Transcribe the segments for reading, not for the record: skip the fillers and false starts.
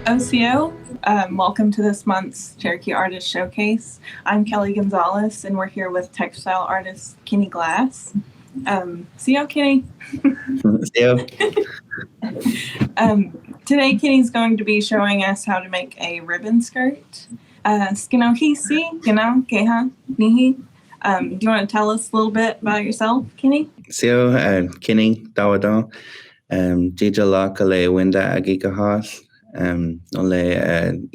OCO. Welcome to this month's Cherokee Artist Showcase. I'm Kelly Gonzalez, and we're here with textile artist Kenny Glass. CO Kenny. Today, Kenny's going to be showing us how to make a ribbon skirt. Do you want to tell us a little bit about yourself, Kenny? Kenny Dawado. Jija Lakale Winda Agikahas. Ole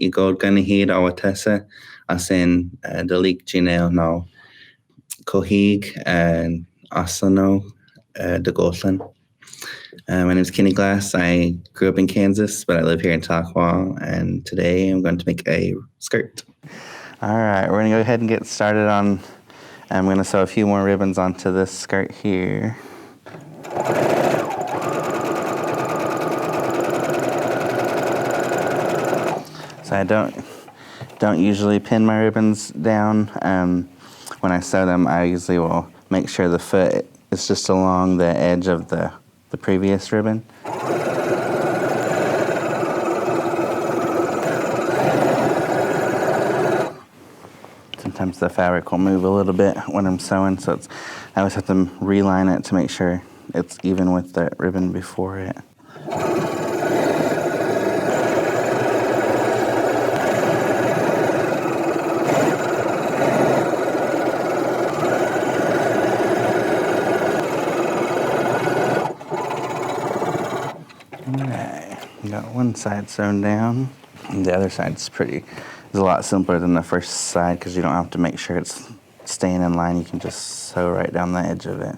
Igod Ganahid Awatessa. Asen Dalik Jinel now. Kohig and Asano de Goslan. My name is Kenny Glass. I grew up in Kansas, but I live here in Tahquah, and today I'm going to make a skirt. All right, we're going to go ahead and get started on, I'm going to sew a few more ribbons onto this skirt here. So I don't usually pin my ribbons down. When I sew them, I usually will make sure the foot is just along the edge of the previous ribbon. Sometimes the fabric will move a little bit when I'm sewing, so I always have to reline it to make sure it's even with the ribbon before it. Got one side sewn down, and the other side's is a lot simpler than the first side because you don't have to make sure it's staying in line. You can just sew right down the edge of it.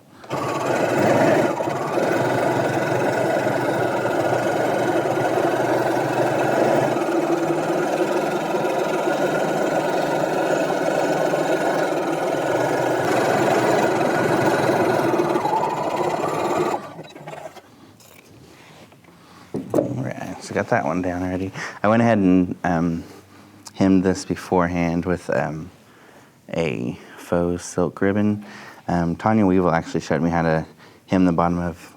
So got that one down already. I went ahead and hemmed this beforehand with a faux silk ribbon. Tanya Weevil actually showed me how to hem the bottom of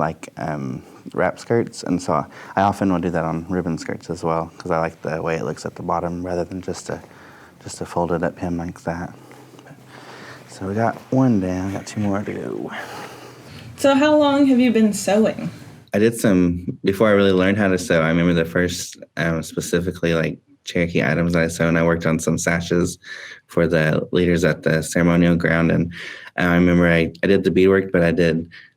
wrap skirts, and so I often will do that on ribbon skirts as well because I like the way it looks at the bottom rather than just a folded up hem like that. So we got one down, got two more to go. So how long have you been sewing? I did some, before I really learned how to sew, I remember the first specifically Cherokee items that I sewed, and I worked on some sashes for the leaders at the ceremonial ground. And I remember I did the beadwork, but I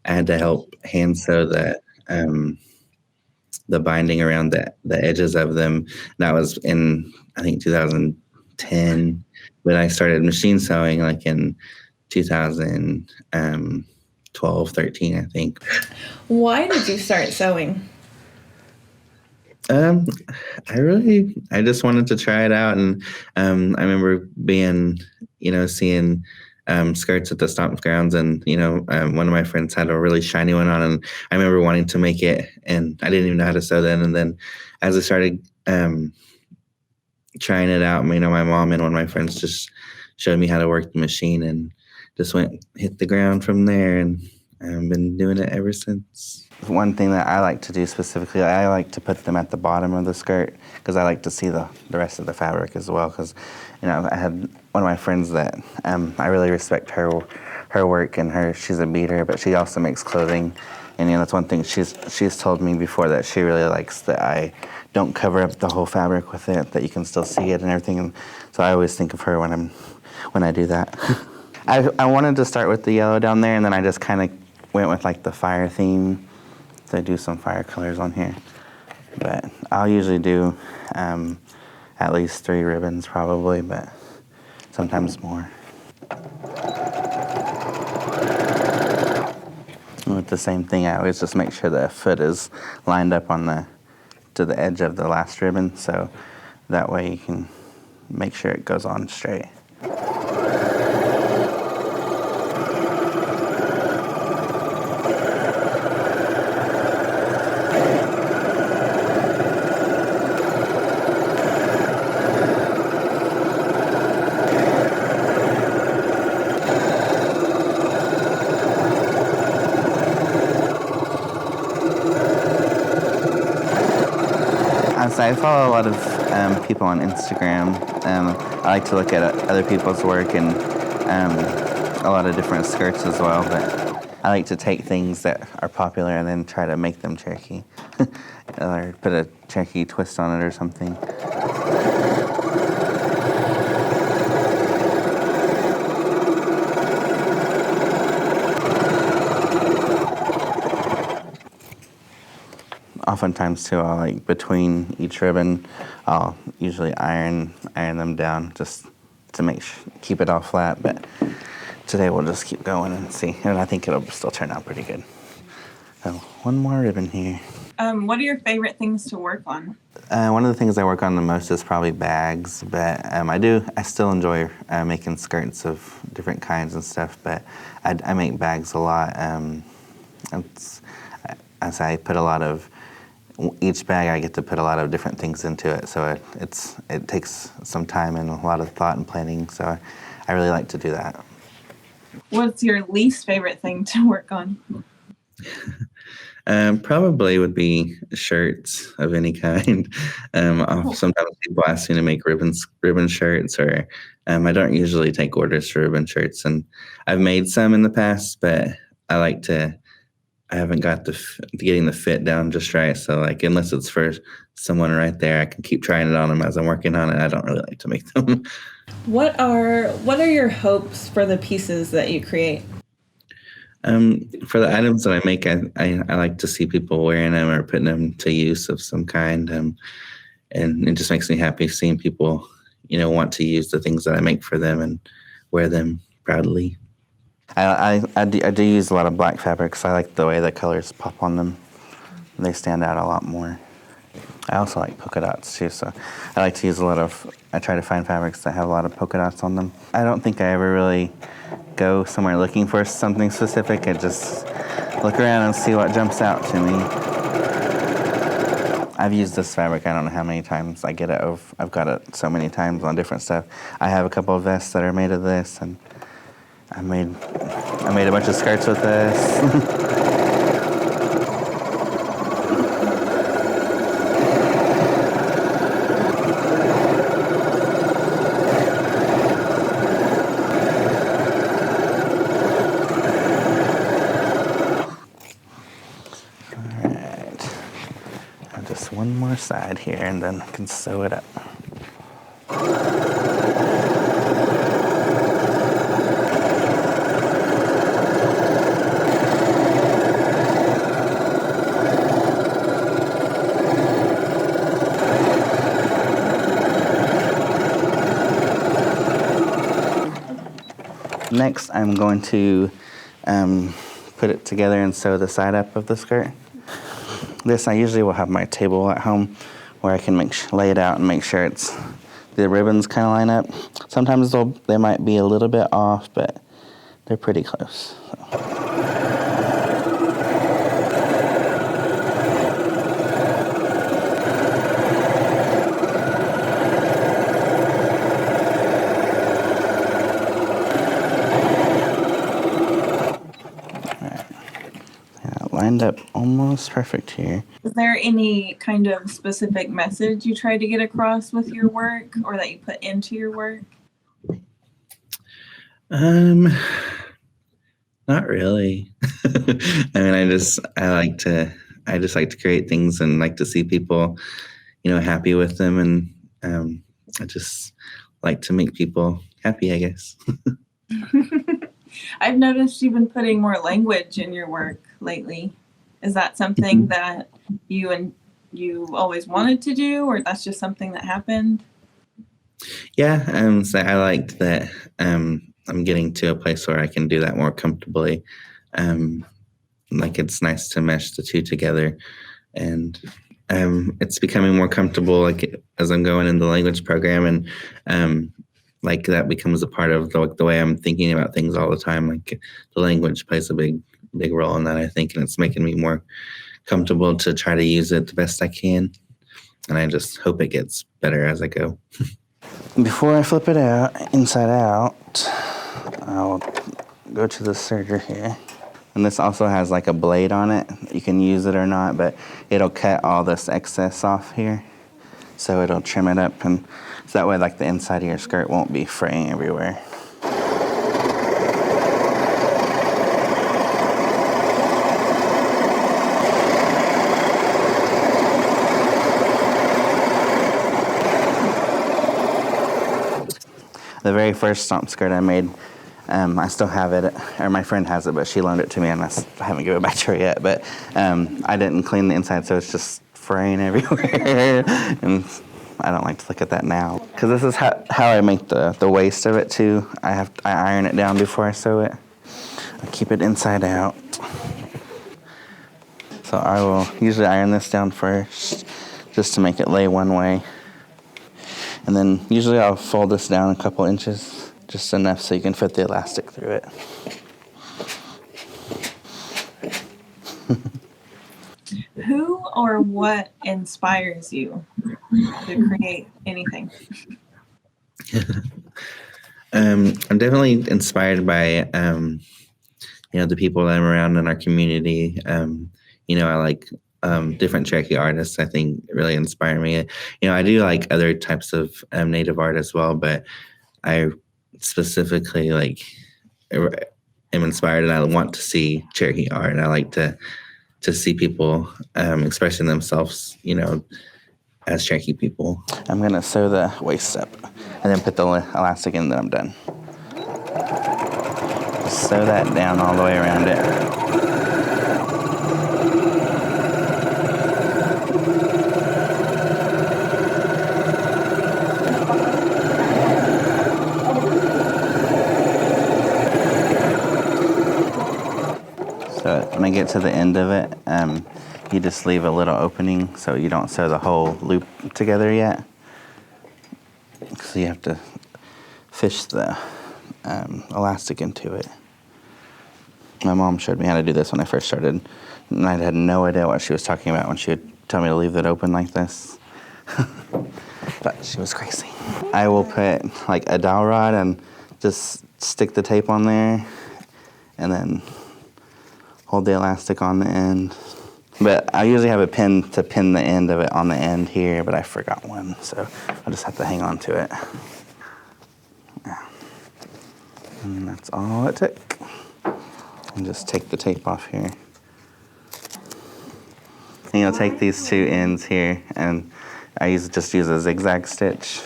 had to help hand sew the binding around the edges of them. That was in, I think, 2010, but I started machine sewing in 2012, 13, I think. Why did you start sewing? I just wanted to try it out, and I remember seeing skirts at the stomp grounds, and one of my friends had a really shiny one on, and I remember wanting to make it, and I didn't even know how to sew then. And then as I started trying it out, my mom and one of my friends just showed me how to work the machine, and just hit the ground from there, and I've been doing it ever since. One thing that I like to do specifically, I like to put them at the bottom of the skirt because I like to see the rest of the fabric as well. Because I had one of my friends that I really respect her work, and she's a beater, but she also makes clothing. And that's one thing she's told me before, that she really likes that I don't cover up the whole fabric with it, that you can still see it and everything. And so I always think of her when I do that. I wanted to start with the yellow down there, and then I just kind of went with the fire theme. So I do some fire colors on here. But I'll usually do at least 3 ribbons probably, but sometimes more. With the same thing, I always just make sure the foot is lined up to the edge of the last ribbon, so that way you can make sure it goes on straight. So I follow a lot of people on Instagram. I like to look at other people's work and a lot of different skirts as well, but I like to take things that are popular and then try to make them Cherokee. Or put a Cherokee twist on it or something. Oftentimes too, I'll like between each ribbon, I'll usually iron them down just to keep it all flat. But today we'll just keep going and see, and I think it'll still turn out pretty good. So one more ribbon here. What are your favorite things to work on? One of the things I work on the most is probably bags, but I still enjoy making skirts of different kinds and stuff. But I make bags a lot. As I put a lot of each bag, I get to put a lot of different things into it, so it takes some time and a lot of thought and planning. So I really like to do that. What's your least favorite thing to work on? Probably would be shirts of any kind. Sometimes people ask me to make ribbon shirts, or I don't usually take orders for ribbon shirts, and I've made some in the past, but I haven't got getting the fit down just right. So like, unless it's for someone right there, I can keep trying it on them as I'm working on it. I don't really like to make them. What are your hopes for the pieces that you create? For the items that I make, I like to see people wearing them or putting them to use of some kind. And it just makes me happy seeing people, want to use the things that I make for them and wear them proudly. I do use a lot of black fabrics. I like the way the colors pop on them. They stand out a lot more. I also like polka dots too, so I like to use I try to find fabrics that have a lot of polka dots on them. I don't think I ever really go somewhere looking for something specific. I just look around and see what jumps out to me. I've used this fabric, I don't know how many times. I've got it so many times on different stuff. I have a couple of vests that are made of this, and I made a bunch of skirts with this. Alright. Just one more side here and then I can sew it up. Next, I'm going to put it together and sew the side up of the skirt. I usually will have my table at home where I can lay it out and make sure the ribbons kind of line up. Sometimes they might be a little bit off, but they're pretty close. So. Lined up almost perfect here. Is there any kind of specific message you try to get across with your work or that you put into your work? Not really. I just like to create things and like to see people, happy with them, and I just like to make people happy, I guess. I've noticed you've been putting more language in your work lately. Is that something that you always wanted to do, or that's just something that happened? Yeah, so I like that I'm getting to a place where I can do that more comfortably. Like, it's nice to mesh the two together, and it's becoming more comfortable like as I'm going in the language program, and like that becomes a part of the way I'm thinking about things all the time. Like, the language plays a big role in that, I think, and it's making me more comfortable to try to use it the best I can. And I just hope it gets better as I go. Before I flip it out, inside out, I'll go to the serger here. And this also has like a blade on it. You can use it or not, but it'll cut all this excess off here. so it'll trim it up, and so that way like the inside of your skirt won't be fraying everywhere. The very first stomp skirt I made, I still have it, or my friend has it, but she loaned it to me, and I haven't given it back to her yet. But I didn't clean the inside, so it's just fraying everywhere. And I don't like to look at that now, because this is how I make the waist of it too. I iron it down before I sew it. I keep it inside out. So I will usually iron this down first, just to make it lay one way. And then usually I'll fold this down a couple inches, just enough so you can fit the elastic through it. Who or what inspires you to create anything? I'm definitely inspired by, the people that I'm around in our community. I like different Cherokee artists. I think really inspire me. I do like other types of Native art as well, but I specifically am inspired, and I want to see Cherokee art, and I like to see people expressing themselves, as Cherokee people. I'm gonna sew the waist up, and then put the elastic in, and then I'm done. Sew that down all the way around it. So when I get to the end of it, you just leave a little opening so you don't sew the whole loop together yet. So you have to fish the elastic into it. My mom showed me how to do this when I first started, and I had no idea what she was talking about when she would tell me to leave it open like this. But she was crazy. I will put like a dowel rod and just stick the tape on there, and then hold the elastic on the end. But I usually have a pin to pin the end of it on the end here, but I forgot one, so I'll just have to hang on to it. Yeah. And that's all it took. And just take the tape off here. And you'll take these two ends here, and I just use a zigzag stitch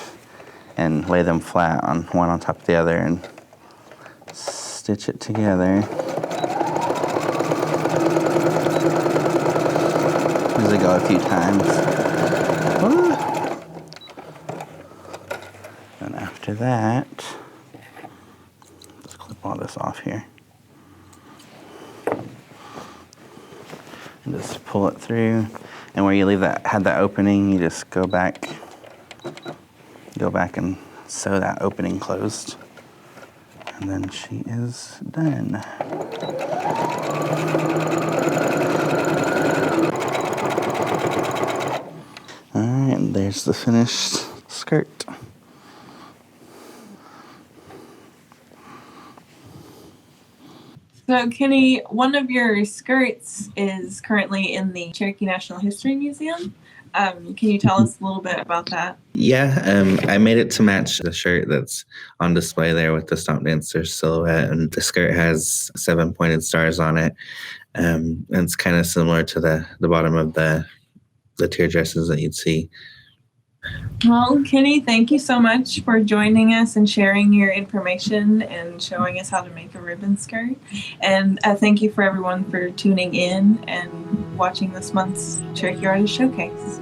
and lay them flat on one on top of the other and stitch it together. Usually go a few times. And after that, just clip all this off here. And just pull it through. And where you had that opening, you just go back and sew that opening closed. And then she is done. All right, and there's the finished skirt. So, Kenny, one of your skirts is currently in the Cherokee National History Museum. Can you tell us a little bit about that? Yeah, I made it to match the shirt that's on display there with the Stomp Dancer silhouette, and the skirt has 7 pointed stars on it. And it's kind of similar to the bottom of the tear dresses that you'd see. Well, Kenny, thank you so much for joining us and sharing your information and showing us how to make a ribbon skirt. And thank you for everyone for tuning in and watching this month's Cherokee Artist Showcase.